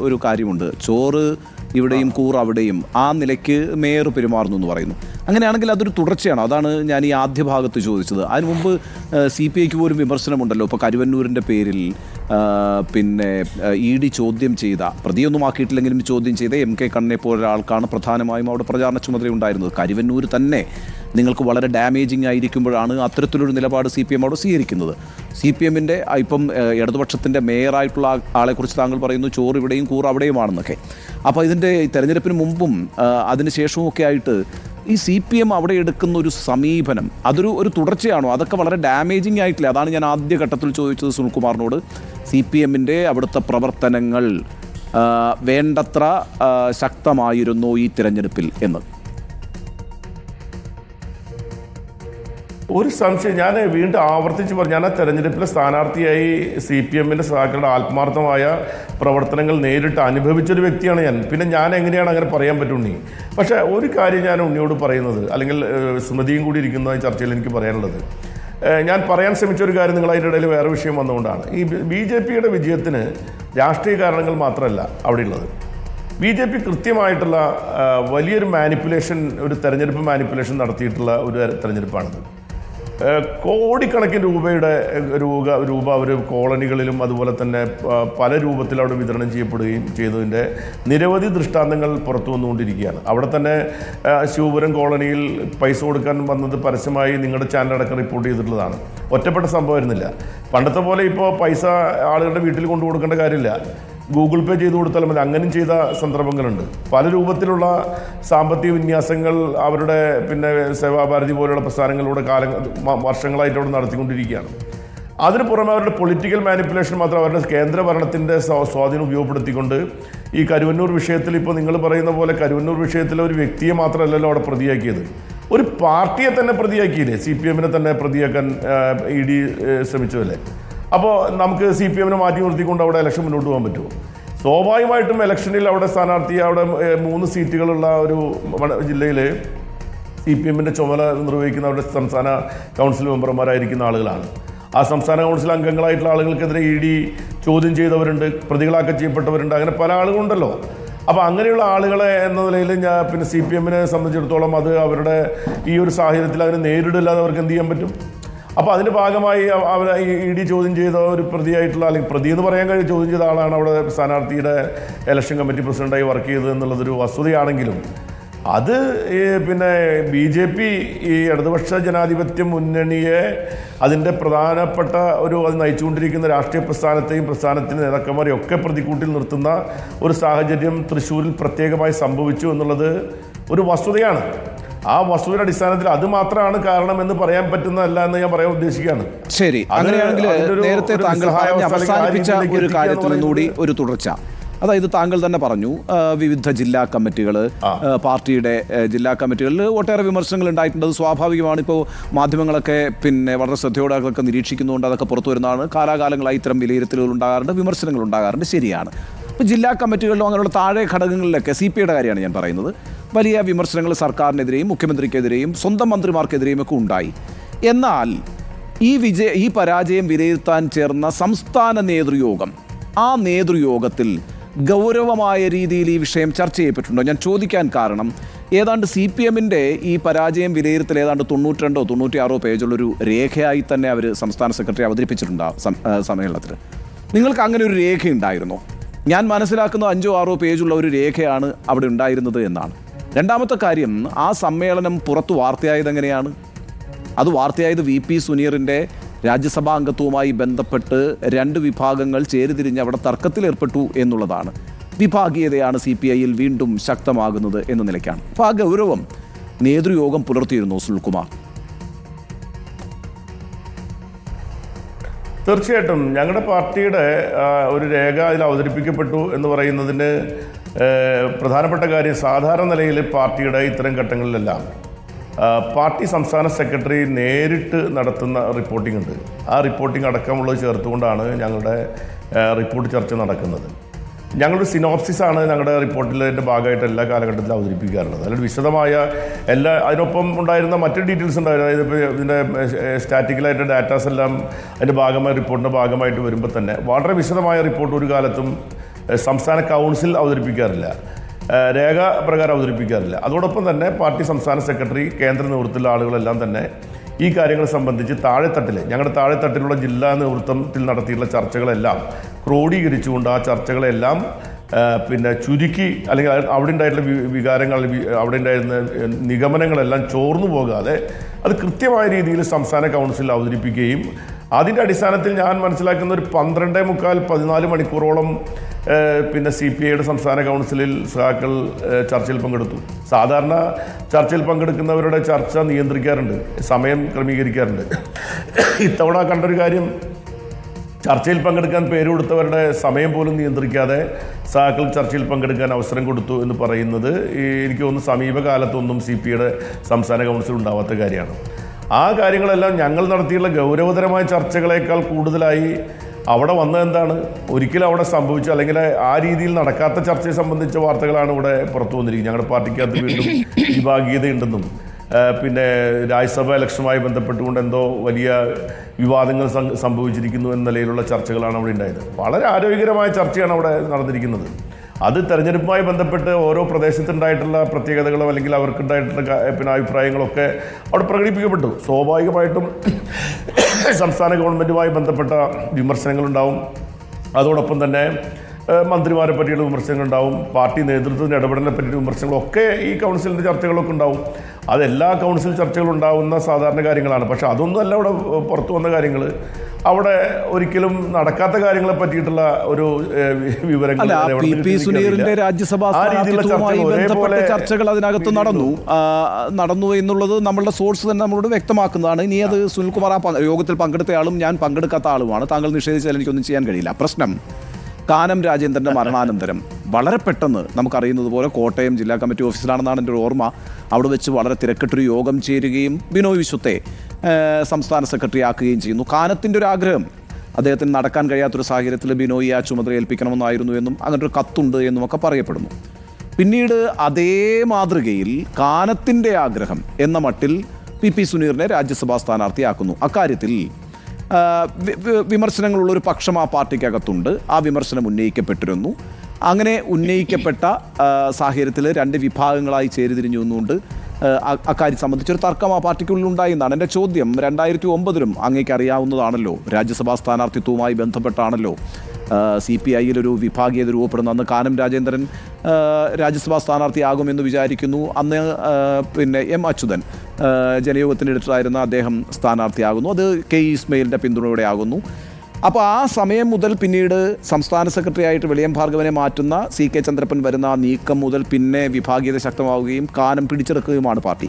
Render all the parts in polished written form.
ഒരു കാര്യമുണ്ട്. ചോറ് ഇവിടെയും കൂറ് അവിടെയും ആ നിലയ്ക്ക് മേയർ പെരുമാറുന്നു എന്ന് പറയുന്നു. അങ്ങനെയാണെങ്കിൽ അതൊരു തുടർച്ചയാണ്. അതാണ് ഞാൻ ഈ ആദ്യ ഭാഗത്ത് ചോദിച്ചത്. അതിനു മുമ്പ് CPIക്ക് പോലും വിമർശനമുണ്ടല്ലോ. ഇപ്പോൾ കരുവന്നൂരിൻ്റെ പേരിൽ പിന്നെ ED ചോദ്യം ചെയ്ത, പ്രതിയൊന്നും ആക്കിയിട്ടില്ലെങ്കിലും ചോദ്യം ചെയ്ത MK കണ്ണനെ പോലൊരാൾക്കാണ് പ്രധാനമായും അവിടെ പ്രചാരണ ചുമതല ഉണ്ടായിരുന്നത്. കരുവന്നൂർ തന്നെ നിങ്ങൾക്ക് വളരെ ഡാമേജിങ് ആയിരിക്കുമ്പോഴാണ് അത്തരത്തിലൊരു നിലപാട് CPM അവിടെ സ്വീകരിക്കുന്നത്. CPMൻ്റെ ഇപ്പം ഇടതുപക്ഷത്തിൻ്റെ മേയറായിട്ടുള്ള ആളെക്കുറിച്ച് താങ്കൾ പറയുന്നു ചോറ് ഇവിടെയും കൂറ് അവിടെയുമാണെന്നൊക്കെ. അപ്പോൾ ഇതിൻ്റെ തെരഞ്ഞെടുപ്പിന് മുമ്പും അതിന് ശേഷവും ഒക്കെ ആയിട്ട് ഈ CPM അവിടെ എടുക്കുന്ന ഒരു സമീപനം അതൊരു തുടർച്ചയാണോ? അതൊക്കെ വളരെ ഡാമേജിങ് ആയിട്ടില്ല. അതാണ് ഞാൻ ആദ്യ ഘട്ടത്തിൽ ചോദിച്ചത് സുനിൽകുമാറിനോട്. CPMൻ്റെ അവിടുത്തെ പ്രവർത്തനങ്ങൾ വേണ്ടത്ര ശക്തമായിരുന്നോ ഈ തിരഞ്ഞെടുപ്പിൽ എന്ന്? ഒരു സംശയം ഞാൻ വീണ്ടും ആവർത്തിച്ച് പറഞ്ഞു. ഞാൻ ആ തെരഞ്ഞെടുപ്പിലെ സ്ഥാനാർത്ഥിയായി CPMൻ്റെ സഹാക്കളുടെ ആത്മാർത്ഥമായ പ്രവർത്തനങ്ങൾ നേരിട്ട് അനുഭവിച്ചൊരു വ്യക്തിയാണ് ഞാൻ. പിന്നെ ഞാൻ എങ്ങനെയാണ് അങ്ങനെ പറയാൻ പറ്റുണ്ണി? പക്ഷേ ഒരു കാര്യം ഞാൻ ഉണ്ണിയോട് പറയുന്നത്, അല്ലെങ്കിൽ സ്മൃതിയും കൂടി ഇരിക്കുന്ന ചർച്ചയിൽ എനിക്ക് പറയാനുള്ളത്, ഞാൻ പറയാൻ ശ്രമിച്ച ഒരു കാര്യം നിങ്ങൾ അതിൻ്റെ ഇടയിൽ വേറെ വിഷയം വന്നുകൊണ്ടാണ്. ഈ BJPയുടെ വിജയത്തിന് രാഷ്ട്രീയ കാരണങ്ങൾ മാത്രമല്ല അവിടെയുള്ളത്. BJP കൃത്യമായിട്ടുള്ള വലിയൊരു മാനിപ്പുലേഷൻ, ഒരു തെരഞ്ഞെടുപ്പ് മാനിപ്പുലേഷൻ നടത്തിയിട്ടുള്ള ഒരു തെരഞ്ഞെടുപ്പാണിത്. കോടിക്കണക്കിന് രൂപ അവർ കോളനികളിലും അതുപോലെ തന്നെ പല രൂപത്തിൽ അവിടെ വിതരണം ചെയ്യപ്പെടുകയും ചെയ്തതിൻ്റെ നിരവധി ദൃഷ്ടാന്തങ്ങൾ പുറത്തു വന്നുകൊണ്ടിരിക്കുകയാണ്. അവിടെ തന്നെ ശിവപുരം കോളനിയിൽ പൈസ കൊടുക്കാൻ വന്നത് പരസ്യമായി നിങ്ങളുടെ ചാനലടക്കം റിപ്പോർട്ട് ചെയ്തിട്ടുള്ളതാണ്. ഒറ്റപ്പെട്ട സംഭവമായിരുന്നില്ല. പണ്ടത്തെ പോലെ ഇപ്പോൾ പൈസ ആളുകളുടെ വീട്ടിൽ കൊണ്ടു കൊടുക്കേണ്ട കാര്യമില്ല, ഗൂഗിൾ പേ ചെയ്ത് കൊടുത്താലും മതി. അങ്ങനെയും ചെയ്ത സന്ദർഭങ്ങളുണ്ട്. പല രൂപത്തിലുള്ള സാമ്പത്തിക വിന്യാസങ്ങൾ അവരുടെ പിന്നെ സേവാഭാരതി പോലുള്ള പ്രസ്ഥാനങ്ങളിലൂടെ വർഷങ്ങളായിട്ട് അവിടെ നടത്തിക്കൊണ്ടിരിക്കുകയാണ്. അതിന് പുറമെ അവരുടെ പൊളിറ്റിക്കൽ മാനിപ്പുലേഷൻ മാത്രം, അവരുടെ കേന്ദ്ര ഭരണത്തിൻ്റെ സ്വാധീനം ഉപയോഗപ്പെടുത്തിക്കൊണ്ട് ഈ കരുവന്നൂർ വിഷയത്തിൽ, ഇപ്പോൾ നിങ്ങൾ പറയുന്ന പോലെ കരുവന്നൂർ വിഷയത്തിലെ ഒരു വ്യക്തിയെ മാത്രമല്ലല്ലോ അവിടെ പ്രതിയാക്കിയത്, ഒരു പാർട്ടിയെ തന്നെ പ്രതിയാക്കിയില്ലേ? CPMനെ തന്നെ പ്രതിയാക്കാൻ ED ശ്രമിച്ചതല്ലേ? അപ്പോൾ നമുക്ക് CPMനെ മാറ്റി നിർത്തിക്കൊണ്ട് അവിടെ ഇലക്ഷൻ മുന്നോട്ട് പോകാൻ പറ്റുമോ? സ്വാഭാവികമായിട്ടും ഇലക്ഷനിൽ അവിടെ സ്ഥാനാർത്ഥി, അവിടെ 3 സീറ്റുകളുള്ള ഒരു ജില്ലയിൽ CPMൻ്റെ ചുമതല നിർവഹിക്കുന്ന അവരുടെ സംസ്ഥാന കൗൺസിൽ മെമ്പർമാരായിരിക്കുന്ന ആളുകളാണ്. ആ സംസ്ഥാന കൗൺസിൽ അംഗങ്ങളായിട്ടുള്ള ആളുകൾക്കെതിരെ ED ചോദ്യം ചെയ്തവരുണ്ട്, പ്രതികളാക്കി ചെയ്യപ്പെട്ടവരുണ്ട്, അങ്ങനെ പല ആളുകളുണ്ടല്ലോ. അപ്പോൾ അങ്ങനെയുള്ള ആളുകളെ എന്ന നിലയിൽ പിന്നെ CPMനെ സംബന്ധിച്ചിടത്തോളം അത് അവരുടെ ഈ ഒരു സാഹചര്യത്തിൽ അതിനെ നേരിടില്ലാതെ അവർക്ക് എന്ത് ചെയ്യാൻ പറ്റും? അപ്പോൾ അതിൻ്റെ ഭാഗമായി അവർ ED ചോദ്യം ചെയ്ത ഒരു പ്രതിയായിട്ടുള്ള, അല്ലെങ്കിൽ പ്രതി എന്ന് പറയാൻ കഴിയും, ചോദ്യം ചെയ്ത ആളാണ് അവിടെ സ്ഥാനാർത്ഥിയുടെ ഇലക്ഷൻ കമ്മിറ്റി പ്രസിഡൻ്റായി വർക്ക് ചെയ്തത് എന്നുള്ളതൊരു വസ്തുതയാണെങ്കിലും അത് പിന്നെ BJP ഈ ഇടതുപക്ഷ ജനാധിപത്യ മുന്നണിയെ അതിൻ്റെ പ്രധാനപ്പെട്ട അത് നയിച്ചുകൊണ്ടിരിക്കുന്ന രാഷ്ട്രീയ പ്രസ്ഥാനത്തിൻ്റെ നേതാക്കന്മാരെയും ഒക്കെ പ്രതിക്കൂട്ടിൽ നിർത്തുന്ന ഒരു സാഹചര്യം തൃശ്ശൂരിൽ പ്രത്യേകമായി സംഭവിച്ചു എന്നുള്ളത് ഒരു വസ്തുതയാണ്. ആ വസ്തുതയുടെ അടിസ്ഥാനത്തിൽ അത് മാത്രമാണ് കാരണം എന്ന് പറയാൻ പറ്റുന്നതല്ല എന്ന് ഞാൻ പറയാൻ ഉദ്ദേശിക്കുകയാണ്. ശരി, അങ്ങനെയാണെങ്കിൽ നേരത്തെ താങ്കൾ അവസാനിപ്പിച്ച ഒരു കാര്യത്തിൽ നിന്നുകൂടി ഒരു തുടർച്ച. അതായത് താങ്കൾ തന്നെ പറഞ്ഞു വിവിധ ജില്ലാ കമ്മിറ്റികൾ, പാർട്ടിയുടെ ജില്ലാ കമ്മിറ്റികളിൽ ഒട്ടേറെ വിമർശനങ്ങൾ ഉണ്ടായിട്ടുണ്ട്. അത് സ്വാഭാവികമാണ്. ഇപ്പോൾ മാധ്യമങ്ങളൊക്കെ പിന്നെ വളരെ ശ്രദ്ധയോടെ അതൊക്കെ നിരീക്ഷിക്കുന്നതുകൊണ്ട് അതൊക്കെ പുറത്തു വരുന്നതാണ്. കാലാകാലങ്ങളായി ഇത്തരം വിലയിരുത്തലുകൾ ഉണ്ടാകാറുണ്ട്, വിമർശനങ്ങൾ ഉണ്ടാകാറുണ്ട്, ശരിയാണ്. ഇപ്പോൾ ജില്ലാ കമ്മിറ്റികളിലും അങ്ങനെയുള്ള താഴെ ഘടകങ്ങളിലൊക്കെ CPIയുടെ കാര്യമാണ് ഞാൻ പറയുന്നത്, വലിയ വിമർശനങ്ങൾ സർക്കാരിനെതിരെയും മുഖ്യമന്ത്രിക്കെതിരെയും സ്വന്തം മന്ത്രിമാർക്കെതിരെയും ഒക്കെ ഉണ്ടായി. എന്നാൽ ഈ പരാജയം വിലയിരുത്താൻ ചേർന്ന സംസ്ഥാന നേതൃയോഗം, ആ നേതൃയോഗത്തിൽ ഗൗരവമായ രീതിയിൽ ഈ വിഷയം ചർച്ച ചെയ്യപ്പെട്ടിട്ടുണ്ടോ? ഞാൻ ചോദിക്കാൻ കാരണം ഏതാണ്ട് CPMൻ്റെ ഈ പരാജയം വിലയിരുത്തൽ ഏതാണ്ട് 92 or 96 പേജുള്ളൊരു രേഖയായി തന്നെ അവർ സംസ്ഥാന സെക്രട്ടറി അവതരിപ്പിച്ചിട്ടുണ്ടാകും സമ്മേളനത്തിൽ. നിങ്ങൾക്ക് അങ്ങനെ ഒരു രേഖയുണ്ടായിരുന്നോ? ഞാൻ മനസ്സിലാക്കുന്ന 5 or 6 പേജുള്ള ഒരു രേഖയാണ് അവിടെ ഉണ്ടായിരുന്നത് എന്നാണ്. രണ്ടാമത്തെ കാര്യം, ആ സമ്മേളനം പുറത്ത് വാർത്തയായത് എങ്ങനെയാണ്? അത് വാർത്തയായത് VP സുനീറിൻ്റെ രാജ്യസഭാ അംഗത്വവുമായി ബന്ധപ്പെട്ട് 2 വിഭാഗങ്ങൾ ചേരിതിരിഞ്ഞ് അവിടെ തർക്കത്തിലേർപ്പെട്ടു എന്നുള്ളതാണ്. വിഭാഗീയതയാണ് CPIയിൽ വീണ്ടും ശക്തമാകുന്നത് എന്ന നിലയ്ക്കാണ്. അപ്പോൾ ആ ഗൗരവം നേതൃയോഗം പുലർത്തിയിരുന്നു സുനിൽകുമാർ? തീർച്ചയായിട്ടും ഞങ്ങളുടെ പാർട്ടിയുടെ ഒരു രേഖ അതിൽ അവതരിപ്പിക്കപ്പെട്ടു എന്ന് പറയുന്നതിന് പ്രധാനപ്പെട്ട കാര്യം, സാധാരണ നിലയിൽ പാർട്ടിയുടെ ഇത്തരം ഘട്ടങ്ങളിലെല്ലാം പാർട്ടി സംസ്ഥാന സെക്രട്ടറി നേരിട്ട് നടത്തുന്ന റിപ്പോർട്ടിംഗ് ഉണ്ട്. ആ റിപ്പോർട്ടിംഗ് അടക്കമുള്ളത് ചേർത്തുകൊണ്ടാണ് ഞങ്ങളുടെ റിപ്പോർട്ട് ചർച്ച നടക്കുന്നത്. ഞങ്ങളുടെ സിനോപ്സിസാണ് ഞങ്ങളുടെ റിപ്പോർട്ടിൻ്റെ ഭാഗമായിട്ട് എല്ലാ കാലഘട്ടത്തിലും അവതരിപ്പിക്കാറുള്ളത്. അതിൽ വിശദമായ അതിനൊപ്പം ഉണ്ടായിരുന്ന മറ്റു ഡീറ്റെയിൽസ് ഉണ്ടായിരുന്നു. അതായത് ഇപ്പോൾ ഇതിൻ്റെ സ്റ്റാറ്റിക്കലായിട്ട് ഡാറ്റാസ് എല്ലാം അതിൻ്റെ ഭാഗമായി റിപ്പോർട്ടിൻ്റെ ഭാഗമായിട്ട് വരുമ്പോൾ തന്നെ വളരെ വിശദമായ റിപ്പോർട്ട് ഒരു കാലത്തും സംസ്ഥാന കൗൺസിൽ അവതരിപ്പിക്കാറില്ല, രേഖ പ്രകാരം അവതരിപ്പിക്കാറില്ല. അതോടൊപ്പം തന്നെ പാർട്ടി സംസ്ഥാന സെക്രട്ടറി, കേന്ദ്ര നേതൃത്വത്തിലുള്ള ആളുകളെല്ലാം തന്നെ ഈ കാര്യങ്ങൾ സംബന്ധിച്ച് ഞങ്ങളുടെ താഴെത്തട്ടിലുള്ള ജില്ലാ നേതൃത്വത്തിൽ നടത്തിയിട്ടുള്ള ചർച്ചകളെല്ലാം ക്രോഡീകരിച്ചുകൊണ്ട് ആ ചർച്ചകളെല്ലാം ചുരുക്കി, അല്ലെങ്കിൽ അവിടെ ഉണ്ടായിട്ടുള്ള വികാരങ്ങൾ, അവിടെ ഉണ്ടായിരുന്ന നിഗമനങ്ങളെല്ലാം ചോർന്നു പോകാതെ അത് കൃത്യമായ രീതിയിൽ സംസ്ഥാന കൗൺസിൽ അവതരിപ്പിക്കുകയും അതിൻ്റെ അടിസ്ഥാനത്തിൽ ഞാൻ മനസ്സിലാക്കുന്ന ഒരു 12-14 മണിക്കൂറോളം CPIയുടെ സംസ്ഥാന കൗൺസിലിൽ സഖാക്കൾ ചർച്ചയിൽ പങ്കെടുത്തു. സാധാരണ ചർച്ചയിൽ പങ്കെടുക്കുന്നവരുടെ ചർച്ച നിയന്ത്രിക്കാറുണ്ട്, സമയം ക്രമീകരിക്കാറുണ്ട്. ഇത്തവണ കണ്ടൊരു കാര്യം, ചർച്ചയിൽ പങ്കെടുക്കാൻ പേര് കൊടുത്തവരുടെ സമയം പോലും നിയന്ത്രിക്കാതെ സഖാക്കൾ ചർച്ചയിൽ പങ്കെടുക്കാൻ അവസരം കൊടുത്തു എന്ന് പറയുന്നത് എനിക്ക് തോന്നുന്നു സമീപകാലത്തൊന്നും CPIയുടെ സംസ്ഥാന കൗൺസിൽ ഉണ്ടാവാത്ത കാര്യമാണ്. ആ കാര്യങ്ങളെല്ലാം ഞങ്ങൾ നടത്തിയുള്ള ഗൗരവതരമായ ചർച്ചകളേക്കാൾ കൂടുതലായി അവിടെ വന്നതെന്താണ്, ഒരിക്കലും അവിടെ സംഭവിച്ചു അല്ലെങ്കിൽ ആ രീതിയിൽ നടക്കാത്ത ചർച്ചയെ സംബന്ധിച്ച വാർത്തകളാണ് ഇവിടെ പുറത്തു വന്നിരിക്കുന്നത്. ഞങ്ങളുടെ പാർട്ടിക്കകത്ത് വീണ്ടും വിഭാഗീയതയുണ്ടെന്നും രാജ്യസഭ ഇലക്ഷനുമായി ബന്ധപ്പെട്ടുകൊണ്ട് എന്തോ വലിയ വിവാദങ്ങൾ സംഭവിച്ചിരിക്കുന്നു എന്ന നിലയിലുള്ള ചർച്ചകളാണ് അവിടെ ഉണ്ടായത്. വളരെ ആരോഗ്യകരമായ ചർച്ചയാണ് അവിടെ നടന്നിരിക്കുന്നത്. അത് തെരഞ്ഞെടുപ്പുമായി ബന്ധപ്പെട്ട് ഓരോ പ്രദേശത്തുണ്ടായിട്ടുള്ള പ്രത്യേകതകളോ അല്ലെങ്കിൽ അവർക്കുണ്ടായിട്ടുള്ള അഭിപ്രായങ്ങളൊക്കെ അവിടെ പ്രകടിപ്പിക്കപ്പെട്ടു. സ്വാഭാവികമായിട്ടും സംസ്ഥാന ഗവൺമെൻറ്റുമായി ബന്ധപ്പെട്ട വിമർശനങ്ങളുണ്ടാവും, അതോടൊപ്പം തന്നെ മന്ത്രിമാരെ പറ്റിയുള്ള വിമർശനങ്ങളുണ്ടാവും, പാർട്ടി നേതൃത്വത്തിൻ്റെ ഇടപെടലിനെ പറ്റിയുള്ള വിമർശനങ്ങളൊക്കെ ഈ കൗൺസിലിൻ്റെ ചർച്ചകളൊക്കെ ഉണ്ടാവും. അതെല്ലാ കൗൺസിൽ ചർച്ചകളുണ്ടാവുന്ന സാധാരണ കാര്യങ്ങളാണ്. പക്ഷേ അതൊന്നുമല്ല അവിടെ പുറത്തു വന്ന കാര്യങ്ങൾ. അവിടെ ഒരിക്കലും നടക്കാത്ത കാര്യങ്ങളെ പറ്റിയിട്ടുള്ള ഒരു വിവരങ്ങൾ രാജ്യസഭാ ബന്ധപ്പെട്ട ചർച്ചകൾ അതിനകത്ത് നടന്നു എന്നുള്ളത് നമ്മളുടെ സോഴ്സ് തന്നെ നമ്മളോട് വ്യക്തമാക്കുന്നതാണ്. ഇനി അത് സുനിൽകുമാർ യോഗത്തിൽ പങ്കെടുത്ത ആളും ഞാൻ പങ്കെടുക്കാത്ത ആളുമാണ്. താങ്കൾ നിഷേധിച്ചാൽ എനിക്കൊന്നും ചെയ്യാൻ കഴിയില്ല. പ്രശ്നം, കാനം രാജേന്ദ്രൻ്റെ മരണാനന്തരം വളരെ പെട്ടെന്ന് നമുക്കറിയുന്നത് പോലെ കോട്ടയം ജില്ലാ കമ്മിറ്റി ഓഫീസിലാണെന്നാണ് എൻ്റെ ഒരു ഓർമ്മ. അവിടെ വെച്ച് വളരെ തിരക്കിട്ടൊരു യോഗം ചേരുകയും ബിനോയ് വിശ്വത്തെ സംസ്ഥാന സെക്രട്ടറി ആക്കുകയും ചെയ്യുന്നു. കാനത്തിൻ്റെ ഒരു ആഗ്രഹം അദ്ദേഹത്തിന് നടക്കാൻ കഴിയാത്തൊരു സാഹചര്യത്തിൽ ബിനോയി ആ ചുമതല ഏൽപ്പിക്കണമെന്നായിരുന്നു എന്നും അങ്ങനൊരു കത്തുണ്ട് എന്നുമൊക്കെ പറയപ്പെടുന്നു. പിന്നീട് അതേ മാതൃകയിൽ കാനത്തിൻ്റെ ആഗ്രഹം എന്ന മട്ടിൽ PP സുനീറിനെ രാജ്യസഭാ സ്ഥാനാർത്ഥിയാക്കുന്നു. അക്കാര്യത്തിൽ വിമർശനങ്ങളുള്ളൊരു പക്ഷം ആ പാർട്ടിക്കകത്തുണ്ട്. ആ വിമർശനം ഉന്നയിക്കപ്പെട്ടിരുന്നു. അങ്ങനെ ഉന്നയിക്കപ്പെട്ട സാഹചര്യത്തിൽ 2 വിഭാഗങ്ങളായി ചേരിതിരിഞ്ഞു നിന്നുകൊണ്ട് അക്കാര്യം സംബന്ധിച്ചൊരു തർക്കം ആ പാർട്ടിക്കുള്ളിൽ ഉണ്ടായെന്നാണ് എൻ്റെ ചോദ്യം. 2009 അങ്ങേക്ക് അറിയാവുന്നതാണല്ലോ, രാജ്യസഭാ സ്ഥാനാർത്ഥിത്വവുമായി ബന്ധപ്പെട്ടാണല്ലോ CPIയിൽ ഒരു വിഭാഗീയത രൂപപ്പെടുന്ന. അന്ന് കാനം രാജേന്ദ്രൻ രാജ്യസഭാ സ്ഥാനാർത്ഥിയാകുമെന്ന് വിചാരിക്കുന്നു. അന്ന് M. അച്യുതൻ ജനയോഗത്തിനെടുത്തായിരുന്ന അദ്ദേഹം സ്ഥാനാർത്ഥിയാകുന്നു. അത് K. ഇസ്മയിലിൻ്റെ പിന്തുണയോടെ ആകുന്നു. അപ്പോൾ ആ സമയം മുതൽ പിന്നീട് സംസ്ഥാന സെക്രട്ടറി ആയിട്ട് വെളിയം ഭാർഗവനെ മാറ്റുന്ന CK ചന്ദ്രപ്പൻ വരുന്ന നീക്കം മുതൽ പിന്നെ വിഭാഗീയത ശക്തമാവുകയും കാനം പിടിച്ചെടുക്കുകയുമാണ് പാർട്ടി.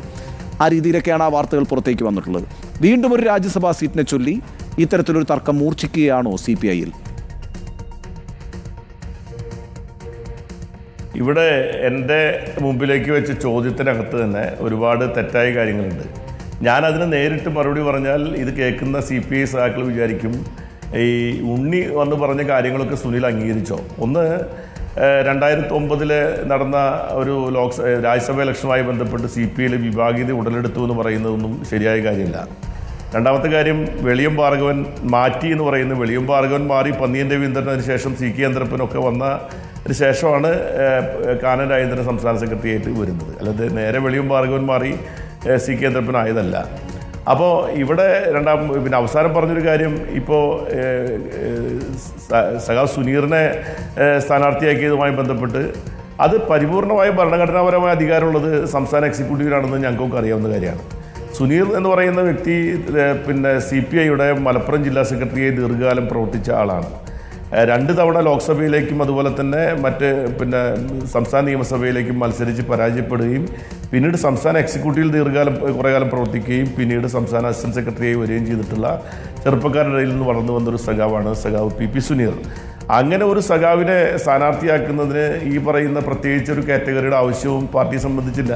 ആ രീതിയിലൊക്കെയാണ് ആ വാർത്തകൾ പുറത്തേക്ക് വന്നിട്ടുള്ളത്. വീണ്ടും ഒരു രാജ്യസഭാ സീറ്റിനെ ചൊല്ലി ഇത്തരത്തിലൊരു തർക്കം മൂർച്ഛിക്കുകയാണോ CPIയിൽ? ഇവിടെ എൻ്റെ മുമ്പിലേക്ക് വെച്ച ചോദ്യത്തിനകത്ത് തന്നെ ഒരുപാട് തെറ്റായ കാര്യങ്ങളുണ്ട്. ഞാനതിന് നേരിട്ട് മറുപടി പറഞ്ഞാൽ ഇത് കേൾക്കുന്ന CPI സഖാക്കൾ വിചാരിക്കും ഈ ഉണ്ണി വന്ന് പറഞ്ഞ കാര്യങ്ങളൊക്കെ സുനിൽ അംഗീകരിച്ചോ. ഒന്ന്, 2009 നടന്ന ഒരു രാജ്യസഭ ഇലക്ഷനുമായി ബന്ധപ്പെട്ട് CPIയിൽ വിഭാഗീയത ഉടലെടുത്തു എന്ന് പറയുന്നതൊന്നും ശരിയായ കാര്യമില്ല. രണ്ടാമത്തെ കാര്യം, വെളിയം ഭാർഗവൻ മാറ്റി എന്ന് പറയുന്നത്, വെളിയം ഭാർഗവൻ മാറി പന്നിയൻ രവീന്ദ്രൻ, അതിന് ശേഷം CK ചന്ദ്രപ്പനൊക്കെ വന്നതിന് ശേഷമാണ് കാനം രാജേന്ദ്രൻ സംസ്ഥാന സെക്രട്ടറി ആയിട്ട് വരുന്നത്. അല്ലാതെ നേരെ വെളിയം ഭാർഗവൻ മാറി CK ചന്ദ്രപ്പൻ ആയതല്ല. അപ്പോൾ ഇവിടെ അവസാനം പറഞ്ഞൊരു കാര്യം, ഇപ്പോൾ സഖാവ് സുനീറിനെ സ്ഥാനാർത്ഥിയാക്കിയതുമായി ബന്ധപ്പെട്ട് അത് പരിപൂർണമായ ഭരണഘടനാപരമായ അധികാരമുള്ളത് സംസ്ഥാന എക്സിക്യൂട്ടീവിനാണെന്ന് ഞങ്ങൾക്കൊക്കെ അറിയാവുന്ന കാര്യമാണ്. സുനീർ എന്ന് പറയുന്ന വ്യക്തി CPIയുടെ മലപ്പുറം ജില്ലാ സെക്രട്ടറിയായി ദീർഘകാലം പ്രവർത്തിച്ച ആളാണ്. 2 തവണ ലോക്സഭയിലേക്കും അതുപോലെ തന്നെ മറ്റ് സംസ്ഥാന നിയമസഭയിലേക്കും മത്സരിച്ച് പരാജയപ്പെടുകയും പിന്നീട് സംസ്ഥാന എക്സിക്യൂട്ടീവിൽ കുറേ കാലം പ്രവർത്തിക്കുകയും പിന്നീട് സംസ്ഥാന അസിസ്റ്റന്റ് സെക്രട്ടറിയായി വരികയും ചെയ്തിട്ടുള്ള ചെറുപ്പക്കാരുടെ ഇടയിൽ നിന്ന് വളർന്നു വന്നൊരു സഖാവാണ് സഖാവ് PP സുനീർ. അങ്ങനെ ഒരു സഖാവിനെ സ്ഥാനാർത്ഥിയാക്കുന്നതിന് ഈ പറയുന്ന പ്രത്യേകിച്ച് ഒരു കാറ്റഗറിയുടെ ആവശ്യവും പാർട്ടിയെ സംബന്ധിച്ചില്ല.